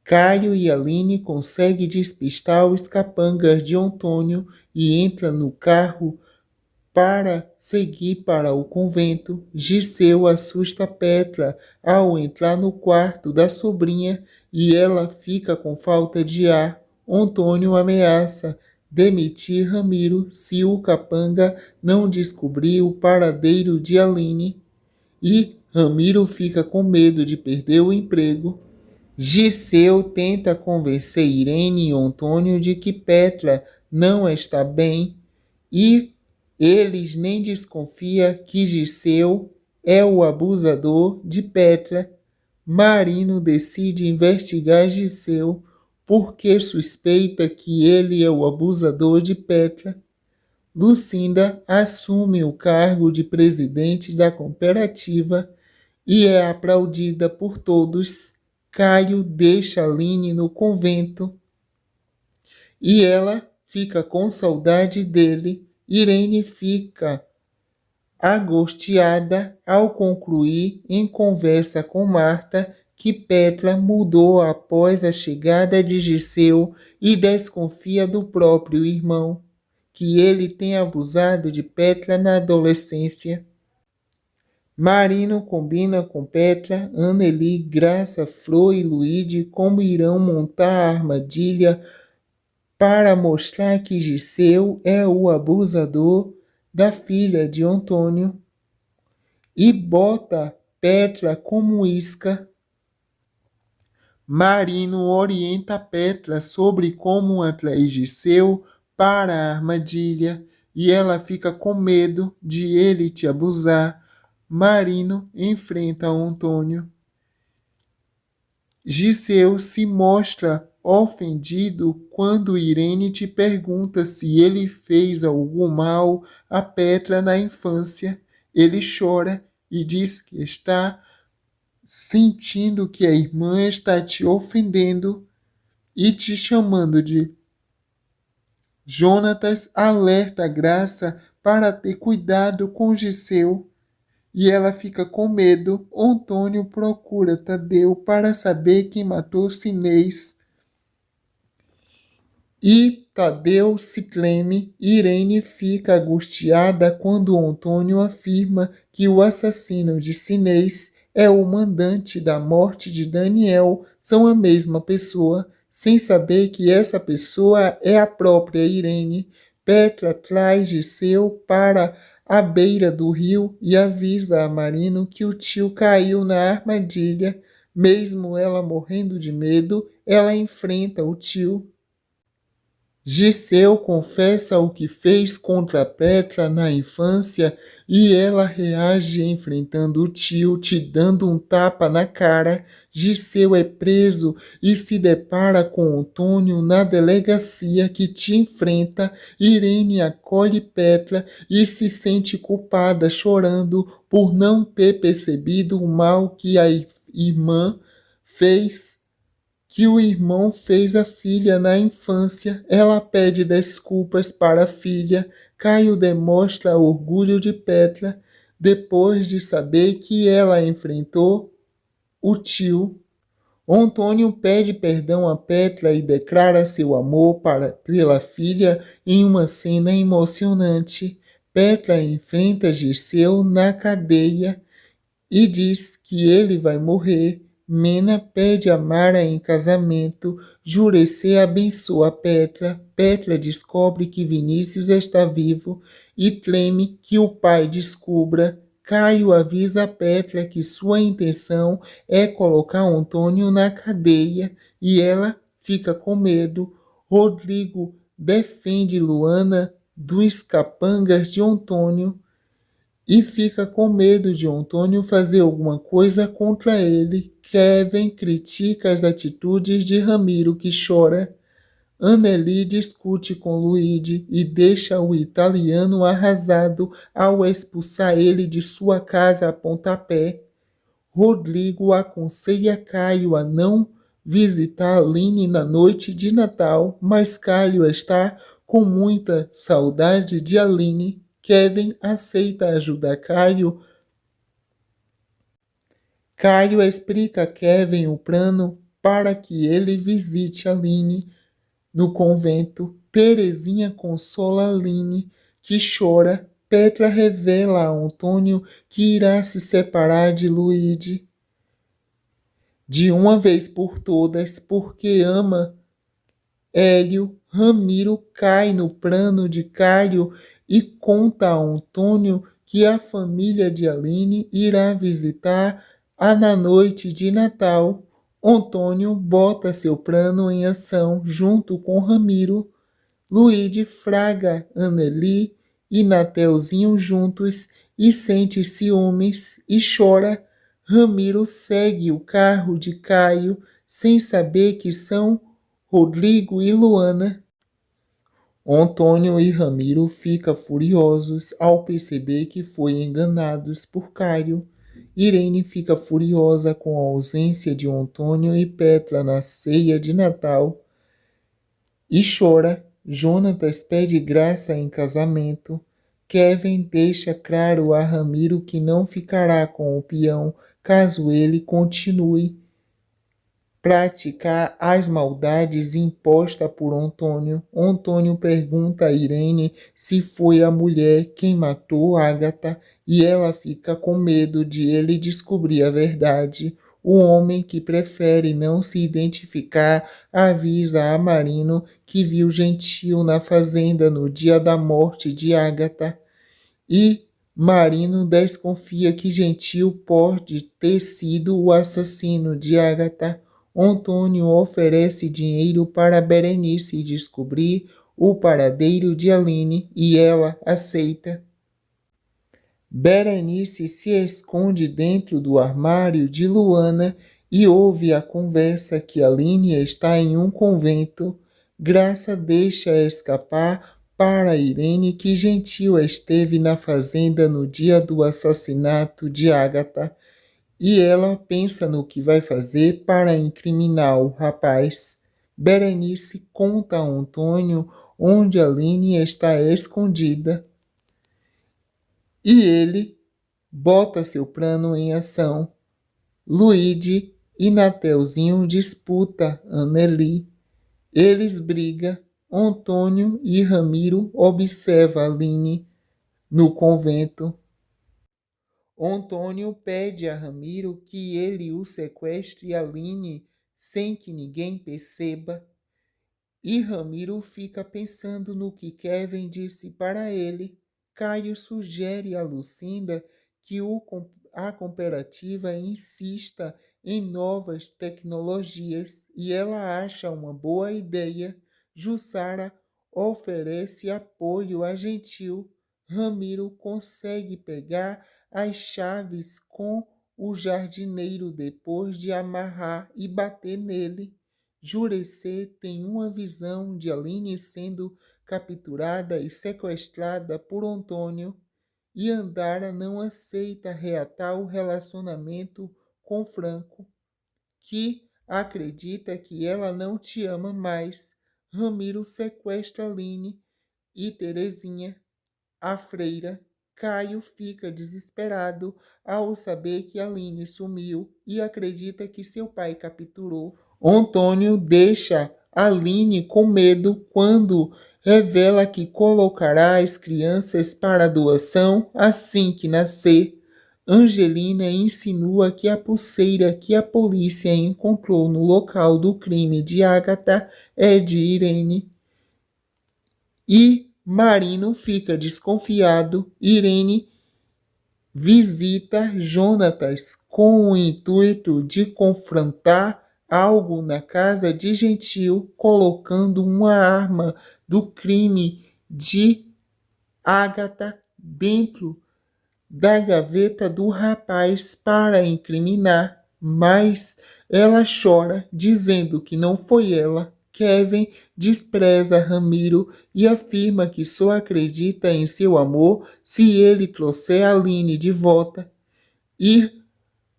Caio e Aline conseguem despistar os capangas de Antônio e entram no carro para seguir para o convento. Giseu assusta Petra ao entrar no quarto da sobrinha e ela fica com falta de ar. Antônio ameaça demitir Ramiro se o capanga não descobrir o paradeiro de Aline e Ramiro fica com medo de perder o emprego. Giseu tenta convencer Irene e Antônio de que Petra não está bem e eles nem desconfiam que Giseu é o abusador de Petra. Marino decide investigar Giseu porque suspeita que ele é o abusador de Petra. Lucinda assume o cargo de presidente da cooperativa e é aplaudida por todos. Caio deixa Aline no convento e ela fica com saudade dele. Irene fica angustiada ao concluir em conversa com Marta que Petra mudou após a chegada de Giseu e desconfia do próprio irmão, que ele tem abusado de Petra na adolescência. Marino combina com Petra, Anneli, Graça, Flor e Luíde como irão montar a armadilha para mostrar que Giseu é o abusador da filha de Antônio e bota Petra como isca. Marino orienta Petra sobre como atrair Giseu para a armadilha e ela fica com medo de ele te abusar. Marino enfrenta Antônio. Giseu se mostra ofendido quando Irene te pergunta se ele fez algum mal a Petra na infância. Ele chora e diz que está sentindo que a irmã está te ofendendo e te chamando de Jonatas. Alerta Graça para ter cuidado com Giseu e ela fica com medo. Antônio procura Tadeu para saber quem matou Sinês e Tadeu se treme. Irene fica angustiada quando Antônio afirma que o assassino de Sinês é o mandante da morte de Daniel. São a mesma pessoa, sem saber que essa pessoa é a própria Irene. Petra traz Giseu para à beira do rio e avisa a Marino que o tio caiu na armadilha. Mesmo ela morrendo de medo, ela enfrenta o tio. Giseu confessa o que fez contra Petra na infância e ela reage enfrentando o tio, te dando um tapa na cara. Giseu é preso e se depara com Antônio na delegacia que te enfrenta. Irene acolhe Petra e se sente culpada, chorando por não ter percebido o mal que a irmã fez. Que o irmão fez à filha na infância. Ela pede desculpas para a filha. Caio demonstra orgulho de Petra depois de saber que ela enfrentou o tio. Antônio pede perdão a Petra e declara seu amor pela filha em uma cena emocionante. Petra enfrenta Giseu na cadeia e diz que ele vai morrer. Mena pede a Mara em casamento. Jurecê abençoa Petra. Petra descobre que Vinícius está vivo e treme que o pai descubra. Caio avisa a Petra que sua intenção é colocar Antônio na cadeia e ela fica com medo. Rodrigo defende Luana dos capangas de Antônio e fica com medo de Antônio fazer alguma coisa contra ele. Kevin critica as atitudes de Ramiro, que chora. Anneli discute com Luigi e deixa o italiano arrasado ao expulsar ele de sua casa a pontapé. Rodrigo aconselha Caio a não visitar Aline na noite de Natal, mas Caio está com muita saudade de Aline. Kevin aceita ajudar Caio. Caio explica a Kevin o plano para que ele visite Aline no convento. Terezinha consola Aline, que chora. Petra revela a Antônio que irá se separar de Luíde de uma vez por todas, porque ama Hélio. Ramiro cai no plano de Cário e conta a Antônio que a família de Aline irá visitar na noite de Natal. Antônio bota seu plano em ação junto com Ramiro. Luíde fraga Anneli e Nateuzinho juntos e sente ciúmes e chora. Ramiro segue o carro de Caio sem saber que são Rodrigo e Luana. Antônio e Ramiro ficam furiosos ao perceber que foram enganados por Caio. Irene fica furiosa com a ausência de Antônio e Petra na ceia de Natal e chora. Jonatas pede Graça em casamento. Kevin deixa claro a Ramiro que não ficará com o peão caso ele continue praticar as maldades impostas por Antônio. Antônio pergunta a Irene se foi a mulher quem matou Ágata e ela fica com medo de ele descobrir a verdade. O homem, que prefere não se identificar, avisa a Marino que viu Gentil na fazenda no dia da morte de Ágata e Marino desconfia que Gentil pode ter sido o assassino de Ágata. Antônio oferece dinheiro para Berenice descobrir o paradeiro de Aline e ela aceita. Berenice se esconde dentro do armário de Luana e ouve a conversa que Aline está em um convento. Graça deixa escapar para Irene que Gentil esteve na fazenda no dia do assassinato de Ágata e ela pensa no que vai fazer para incriminar o rapaz. Berenice conta a Antônio onde Aline está escondida e ele bota seu plano em ação. Luíde e Nateuzinho disputa Anneli. Eles brigam. Antônio e Ramiro observam Aline no convento. Antônio pede a Ramiro que ele o sequestre Aline sem que ninguém perceba. E Ramiro fica pensando no que Kevin disse para ele. Caio sugere a Lucinda que a cooperativa insista em novas tecnologias e ela acha uma boa ideia. Jussara oferece apoio a Gentil. Ramiro consegue pegar as chaves com o jardineiro depois de amarrar e bater nele. Jurecê tem uma visão de Aline sendo capturada e sequestrada por Antônio e Andara não aceita reatar o relacionamento com Franco, que acredita que ela não te ama mais. Ramiro sequestra Aline e Terezinha, a freira. Caio fica desesperado ao saber que Aline sumiu e acredita que seu pai capturou. Antônio deixa Aline com medo quando revela que colocará as crianças para doação assim que nascer. Angelina insinua que a pulseira que a polícia encontrou no local do crime de Ágata é de Irene. E Marino fica desconfiado. Irene visita Jonatas com o intuito de confrontar algo na casa de Gentil, colocando uma arma do crime de Ágata dentro da gaveta do rapaz para incriminar, mas ela chora, dizendo que não foi ela. Kevin despreza Ramiro e afirma que só acredita em seu amor se ele trouxer Aline de volta. E,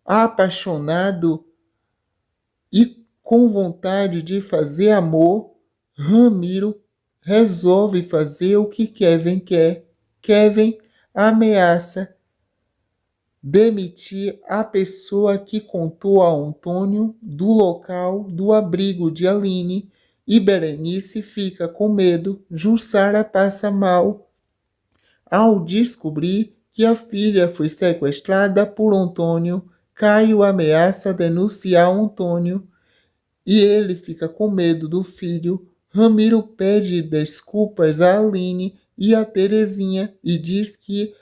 apaixonado e com vontade de fazer amor, Ramiro resolve fazer o que Kevin quer. Kevin ameaça demitir a pessoa que contou a Antônio do local do abrigo de Aline e Berenice fica com medo. Jussara passa mal ao descobrir que a filha foi sequestrada por Antônio. Caio ameaça denunciar Antônio e ele fica com medo do filho. Ramiro pede desculpas a Aline e a Terezinha e diz que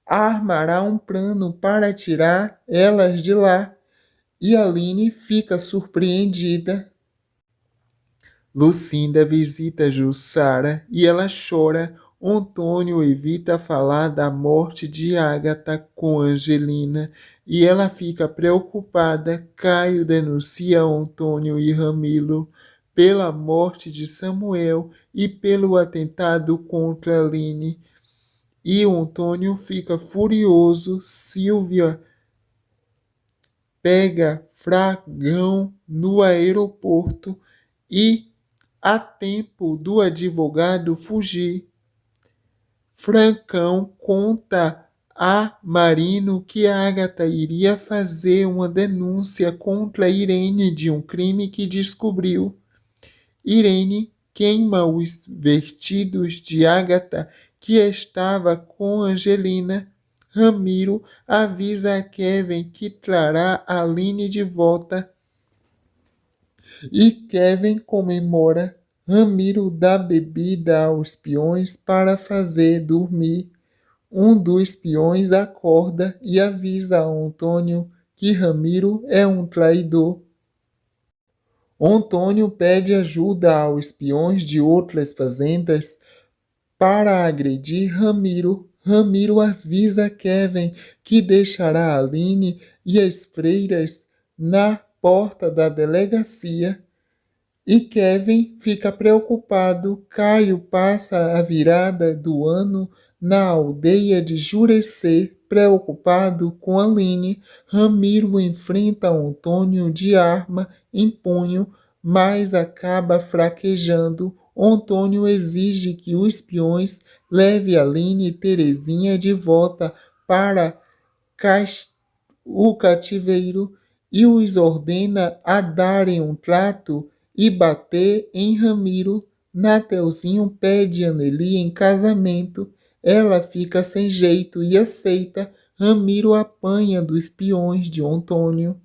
armará um plano para tirar elas de lá. E Aline fica surpreendida. Lucinda visita Jussara e ela chora. Antônio evita falar da morte de Ágata com Angelina e ela fica preocupada. Caio denuncia Antônio e Ramiro pela morte de Samuel e pelo atentado contra Aline. E o Antônio fica furioso. Silvia pega Fragão no aeroporto e há tempo do advogado fugir. Francão conta a Marino que Ágata iria fazer uma denúncia contra Irene de um crime que descobriu. Irene queima os vestidos de Ágata que estava com Angelina. Ramiro avisa a Kevin que trará Aline de volta. E Kevin comemora. Ramiro dá bebida aos peões para fazer dormir. Um dos peões acorda e avisa a Antônio que Ramiro é um traidor. Antônio pede ajuda aos peões de outras fazendas para agredir Ramiro. Ramiro avisa Kevin que deixará Aline e as freiras na porta da delegacia. E Kevin fica preocupado. Caio passa a virada do ano na aldeia de Jurecê, preocupado com Aline. Ramiro enfrenta Antônio de arma em punho, mas acaba fraquejando. Antônio exige que os peões levem Aline e Terezinha de volta para o cativeiro e os ordena a darem um trato e bater em Ramiro. Nateuzinho pede Anneli em casamento. Ela fica sem jeito e aceita. Ramiro apanha dos peões de Antônio.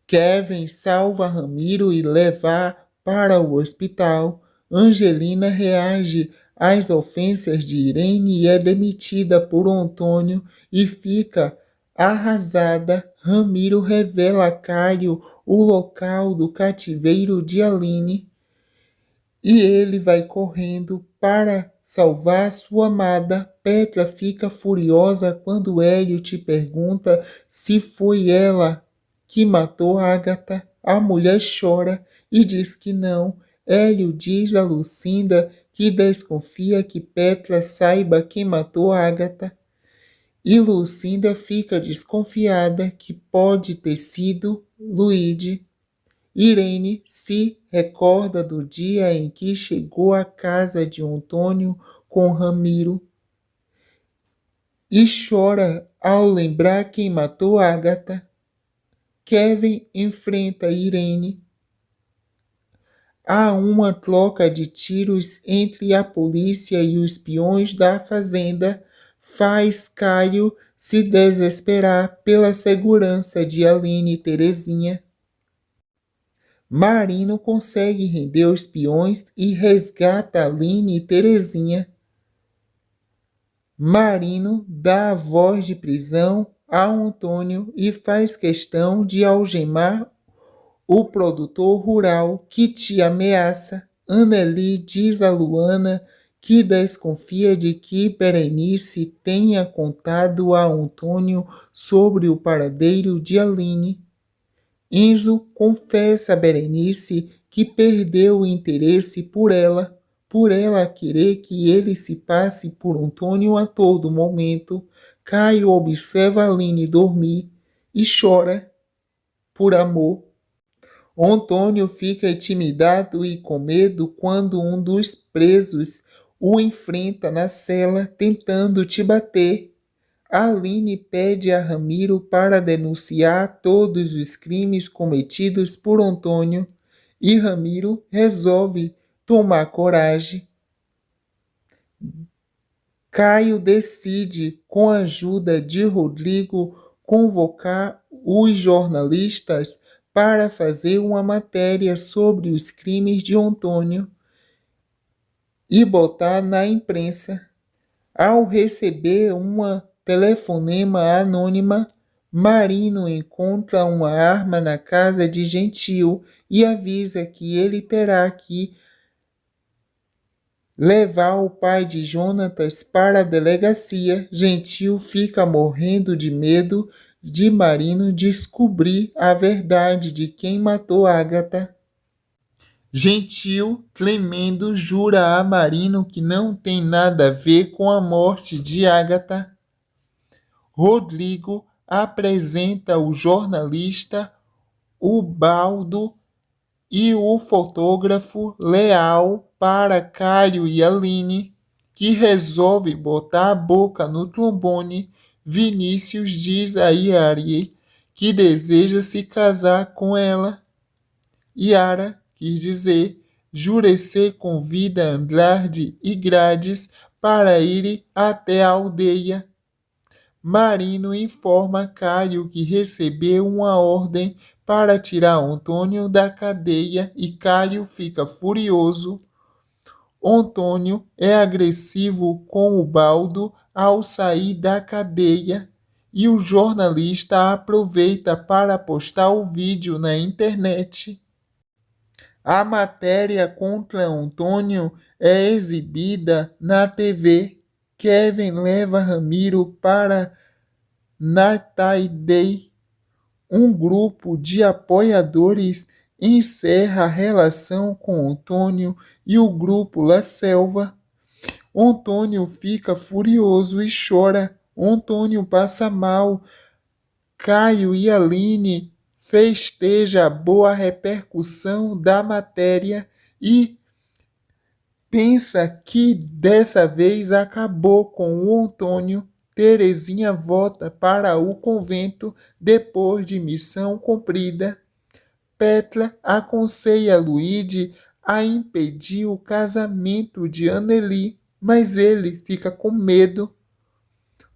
Kevin salva Ramiro e leva para o hospital. Angelina reage às ofensas de Irene e é demitida por Antônio e fica arrasada. Ramiro revela a Caio o local do cativeiro de Aline e ele vai correndo para salvar sua amada. Petra fica furiosa quando Hélio te pergunta se foi ela que matou Ágata. A mulher chora e diz que não. Hélio diz a Lucinda que desconfia que Petra saiba quem matou Ágata. E Lucinda fica desconfiada que pode ter sido Luíde. Irene se recorda do dia em que chegou à casa de Antônio com Ramiro e chora ao lembrar quem matou Ágata. Kevin enfrenta Irene. Há uma troca de tiros entre a polícia e os peões da fazenda. Faz Caio se desesperar pela segurança de Aline e Terezinha. Marino consegue render os peões e resgata Aline e Terezinha. Marino dá a voz de prisão a Antônio e faz questão de algemar o produtor rural que te ameaça. Anneli diz a Luana que desconfia de que Berenice tenha contado a Antônio sobre o paradeiro de Aline. Enzo confessa a Berenice que perdeu o interesse por ela querer que ele se passe por Antônio a todo momento. Caio observa Aline dormir e chora por amor. Antônio fica intimidado e com medo quando um dos presos o enfrenta na cela tentando te bater. Aline pede a Ramiro para denunciar todos os crimes cometidos por Antônio e Ramiro resolve tomar coragem. Caio decide, com a ajuda de Rodrigo, convocar os jornalistas para fazer uma matéria sobre os crimes de Antônio e botar na imprensa. Ao receber uma telefonema anônima, Marino encontra uma arma na casa de Gentil e avisa que ele terá que levar o pai de Jonatas para a delegacia. Gentil fica morrendo de medo de Marino descobrir a verdade de quem matou Agatha. Gentil, tremendo, jura a Marino que não tem nada a ver com a morte de Agatha. Rodrigo apresenta o jornalista Ubaldo e o fotógrafo Leal para Caio e Aline, que resolve botar a boca no trombone. Vinícius diz a Yari que deseja se casar com ela. Yara quis dizer, Jurecê convida Andrade e Grades para ir até a aldeia. Marino informa Caio que recebeu uma ordem para tirar Antônio da cadeia e Caio fica furioso. Antônio é agressivo com o Baldo ao sair da cadeia e o jornalista aproveita para postar o vídeo na internet. A matéria contra Antônio é exibida na TV. Kevin leva Ramiro para Nataidei. Um grupo de apoiadores encerra a relação com Antônio e o grupo La Selva. Antônio fica furioso e chora. Antônio passa mal. Caio e Aline festeja a boa repercussão da matéria e pensa que dessa vez acabou com o Antônio. Terezinha volta para o convento depois de missão cumprida. Petra aconselha Luigi a impedir o casamento de Anneli, mas ele fica com medo.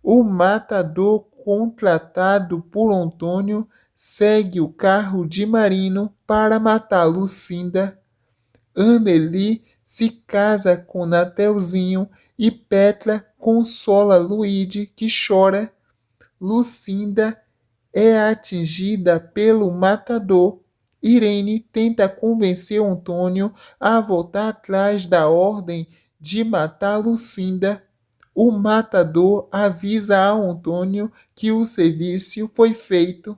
O matador contratado por Antônio segue o carro de Marino para matar Lucinda. Anneli se casa com Natelzinho e Petra consola Luigi, que chora. Lucinda é atingida pelo matador. Irene tenta convencer Antônio a voltar atrás da ordem de matar Lucinda. O matador avisa a Antônio que o serviço foi feito.